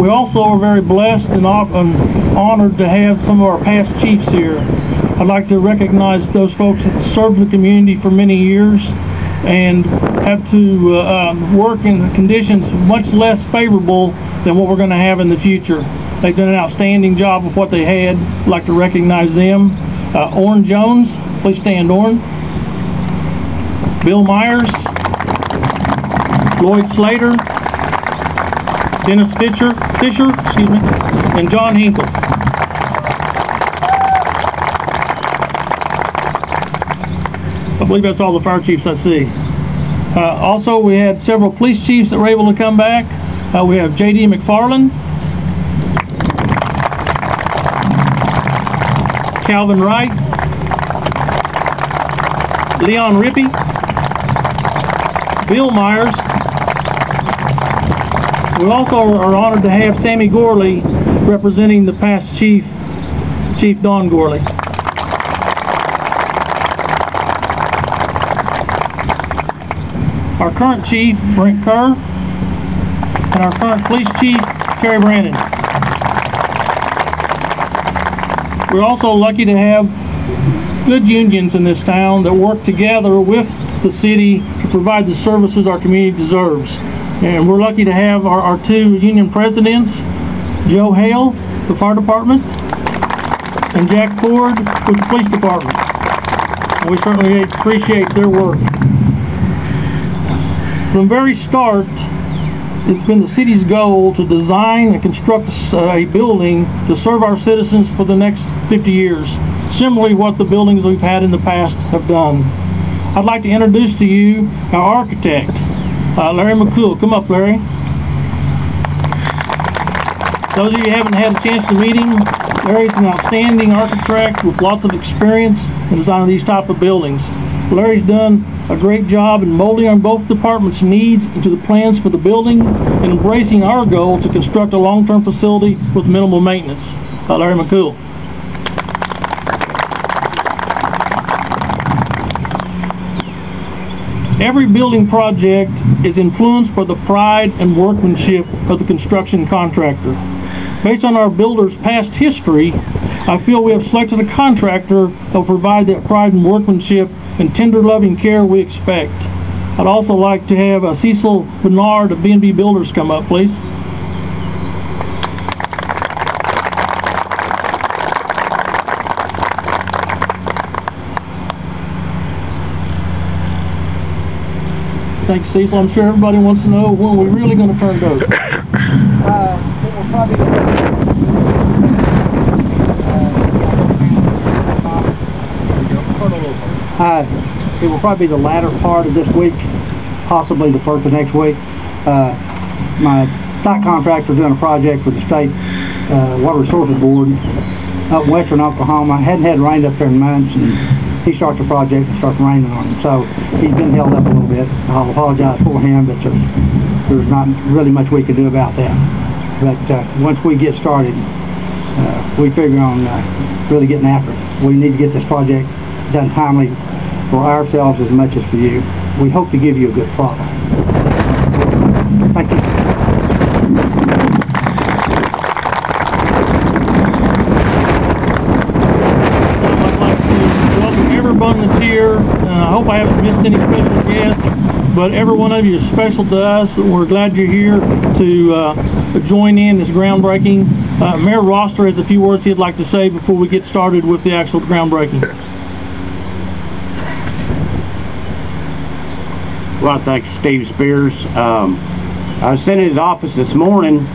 We also are very blessed and honored to have some of our past chiefs here. I'd like to recognize those folks that served the community for many years and have to work in conditions much less favorable than what we're going to have in the future. They've done an outstanding job with what they had. I'd like to recognize them. Orrin Jones, please stand, Orrin. Bill Myers, Lloyd Slater, Dennis Fisher, and John Hinkle. I believe that's all the fire chiefs I see. Also, we had several police chiefs that were able to come back. We have J.D. McFarland, Calvin Wright, Leon Rippey, Bill Myers. We also are honored to have Sammy Gorley representing the past chief, Chief Don Gorley. Our current chief, Brent Kerr, and our current police chief, Kerry Brandon. We're also lucky to have good unions in this town that work together with the city to provide the services our community deserves. And we're lucky to have our two union presidents, Joe Hale, the fire department, and Jack Ford with the police department. And we certainly appreciate their work. From the very start, it's been the city's goal to design and construct a building to serve our citizens for the next 50 years, similarly what the buildings we've had in the past have done. I'd like to introduce to you our architect, Larry McCool. Come up, Larry. Those of you who haven't had a chance to meet him, Larry's an outstanding architect with lots of experience in designing these type of buildings. Larry's done a great job in molding on both departments' needs into the plans for the building and embracing our goal to construct a long-term facility with minimal maintenance. Larry McCool. Every building project is influenced by the pride and workmanship of the construction contractor. Based on our builder's past history, I feel we have selected a contractor that will provide that pride and workmanship and tender loving care we expect. I'd also like to have Cecil Bernard of B&B Builders come up, please. Thank you, Cecil. I'm sure everybody wants to know when we're really going to turn it over. It will probably be the latter part of this week, possibly the first of next week. My site contractor is doing a project with the state Water Resources Board up in western Oklahoma. Hadn't had rain up there in months, and he starts a project and starts raining on him. So he's been held up a little bit. I'll apologize for him, but there's not really much we can do about that. But once we get started, we figure on really getting after it. We need to get this project done timely for ourselves as much as for you. We hope to give you a good product. Thank you. I'd like to welcome everyone that's here. I hope I haven't missed any special guests, but every one of you is special to us. We're glad you're here to join in this groundbreaking. Mayor Roster has a few words he'd like to say before we get started with the actual groundbreaking. Well, thanks, Steve Spears. I was sitting in his office this morning,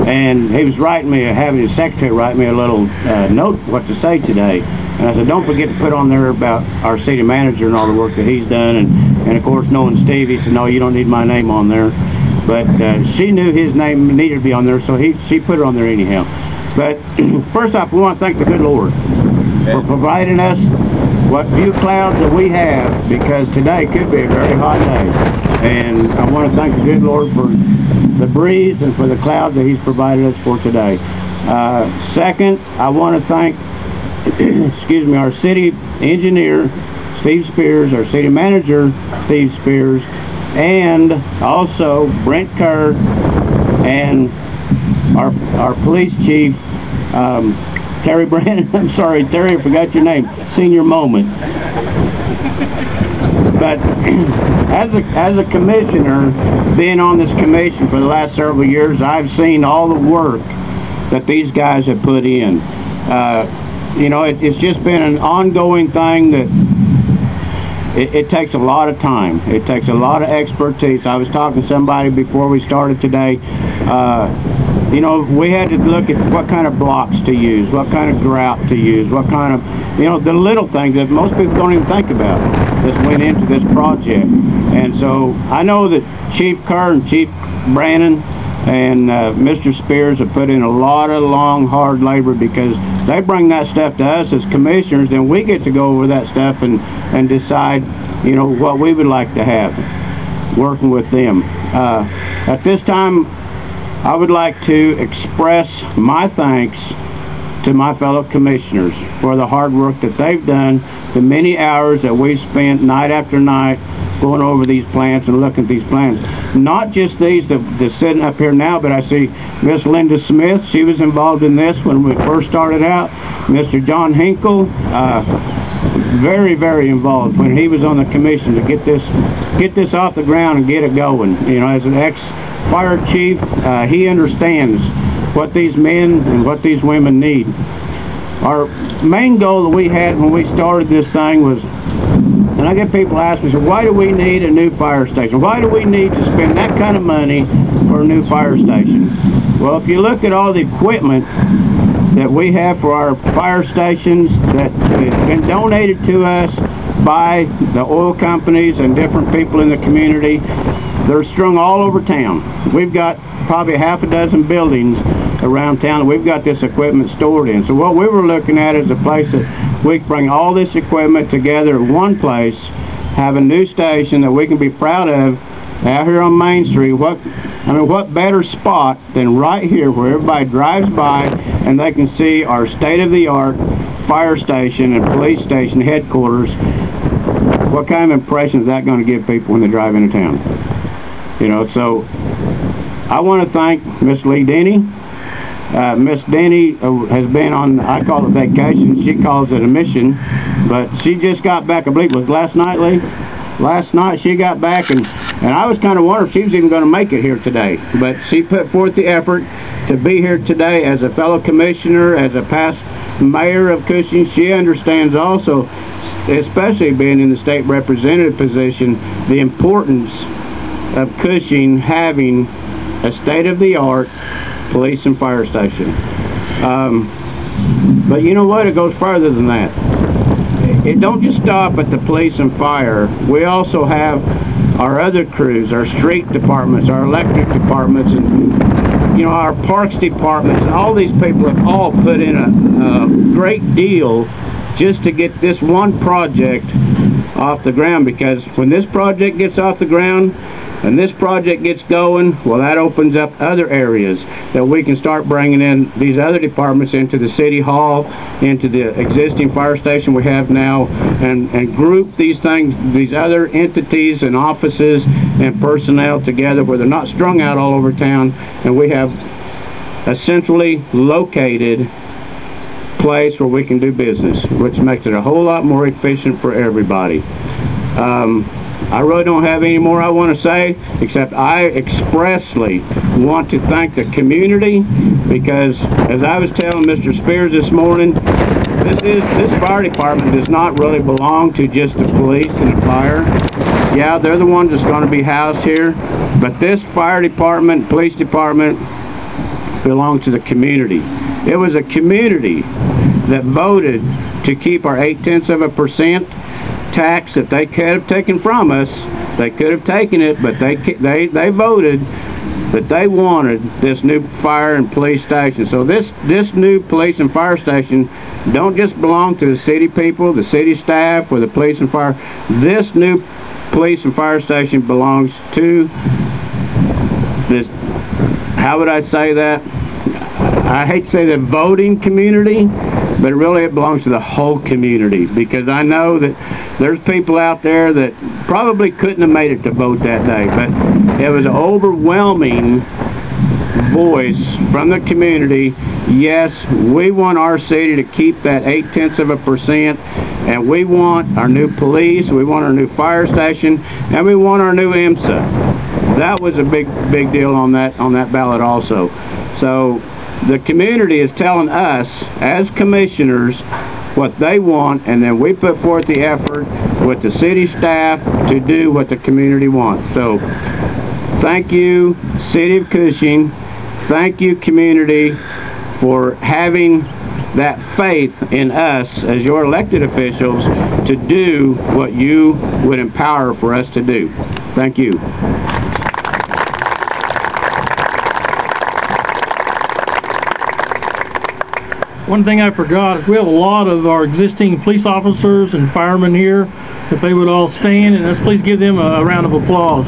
and he was having his secretary write me a little note what to say today. And I said, don't forget to put on there about our city manager and all the work that he's done. And of course, knowing Steve, he said, no, you don't need my name on there. But she knew his name needed to be on there, so she put it on there anyhow. But first off, we want to thank the good Lord for providing us what few clouds that we have, because today could be a very hot day. And I want to thank the good Lord for the breeze and for the clouds that he's provided us for today. Second, I want to thank excuse me, our city engineer, Steve Spears, our city manager, Steve Spears, and also Brent Kerr and our police chief, Terry Brandon. I'm sorry, Terry, I forgot your name. Senior moment. But as a commissioner, being on this commission for the last several years, I've seen all the work that these guys have put in. You know, it's just been an ongoing thing that it takes a lot of time. It takes a lot of expertise. I was talking to somebody before we started today. You know, we had to look at what kind of blocks to use, what kind of grout to use, what kind of, you know, the little things that most people don't even think about that went into this project. And so I know that Chief Kerr and Chief Brannon and Mr. Spears have put in a lot of long, hard labor, because they bring that stuff to us as commissioners, and we get to go over that stuff and decide, you know, what we would like to have working with them. At this time, I would like to express my thanks to my fellow commissioners for the hard work that they've done, the many hours that we've spent night after night going over these plans and looking at these plans. Not just these that's sitting up here now, but I see Miss Linda Smith. She was involved in this when we first started out. Mr. John Hinkle, very, very involved when he was on the commission to get this off the ground and get it going. You know, as an ex-fire chief, he understands what these men and what these women need. Our main goal that we had when we started this thing was, and I get people ask me, so why do we need a new fire station? Why do we need to spend that kind of money for a new fire station? Well, if you look at all the equipment that we have for our fire stations that has been donated to us by the oil companies and different people in the community, they're strung all over town. We've got probably half a dozen buildings around town that we've got this equipment stored in. So what we were looking at is a place that we can bring all this equipment together in one place, have a new station that we can be proud of out here on Main Street. What better spot than right here where everybody drives by and they can see our state-of-the-art fire station and police station headquarters. What kind of impression is that going to give people when they drive into town? You know, so I want to thank Miss Lee Denny. Miss Denny has been on, I call it vacation, she calls it a mission, but she just got back, I believe it was last night, Lee? Last night she got back, and I was kind of wondering if she was even going to make it here today, but she put forth the effort to be here today as a fellow commissioner, as a past mayor of Cushing. She understands also, especially being in the state representative position, the importance of Cushing having a state-of-the-art police and fire station. But you know what? It goes further than that. It don't just stop at the police and fire. We also have our other crews, our street departments, our electric departments, and you know, our parks departments. All these people have all put in a great deal just to get this one project off the ground, because when this project gets off the ground and this project gets going, well, that opens up other areas that we can start bringing in these other departments into the city hall, into the existing fire station we have now, and group these things, these other entities and offices and personnel together where they're not strung out all over town, and we have a centrally located place where we can do business, which makes it a whole lot more efficient for everybody. I really don't have any more I want to say, except I expressly want to thank the community, because as I was telling Mr. Spears this morning, this fire department does not really belong to just the police and the fire. Yeah, they're the ones that's going to be housed here, but this fire department, police department belongs to the community. It was a community that voted to keep our 0.8% tax that they could have taken from us. They could have taken it, but they voted that they wanted this new fire and police station. So this new police and fire station don't just belong to the city people, the city staff, or the police and fire. This new police and fire station belongs to this, how would I say that? I hate to say the voting community, but really it belongs to the whole community, because I know that there's people out there that probably couldn't have made it to vote that day, but it was an overwhelming voice from the community. Yes, we want our city to keep that 0.8%, and we want our new police, we want our new fire station, and we want our new IMSA. That was a big deal on that ballot also. So the community is telling us as commissioners what they want, and then we put forth the effort with the city staff to do what the community wants. So thank you, City of Cushing. Thank you, community, for having that faith in us as your elected officials to do what you would empower for us to do. Thank you. One thing I forgot is we have a lot of our existing police officers and firemen here. If they would all stand, and let's please give them a round of applause.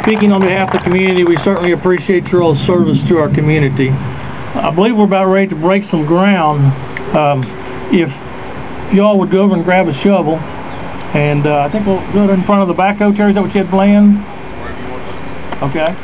Speaking on behalf of the community, we certainly appreciate your all service to our community. I believe we're about ready to break some ground. If y'all would go over and grab a shovel, and I think we'll do it in front of the backhoe. Terry, is that what you had planned? Okay.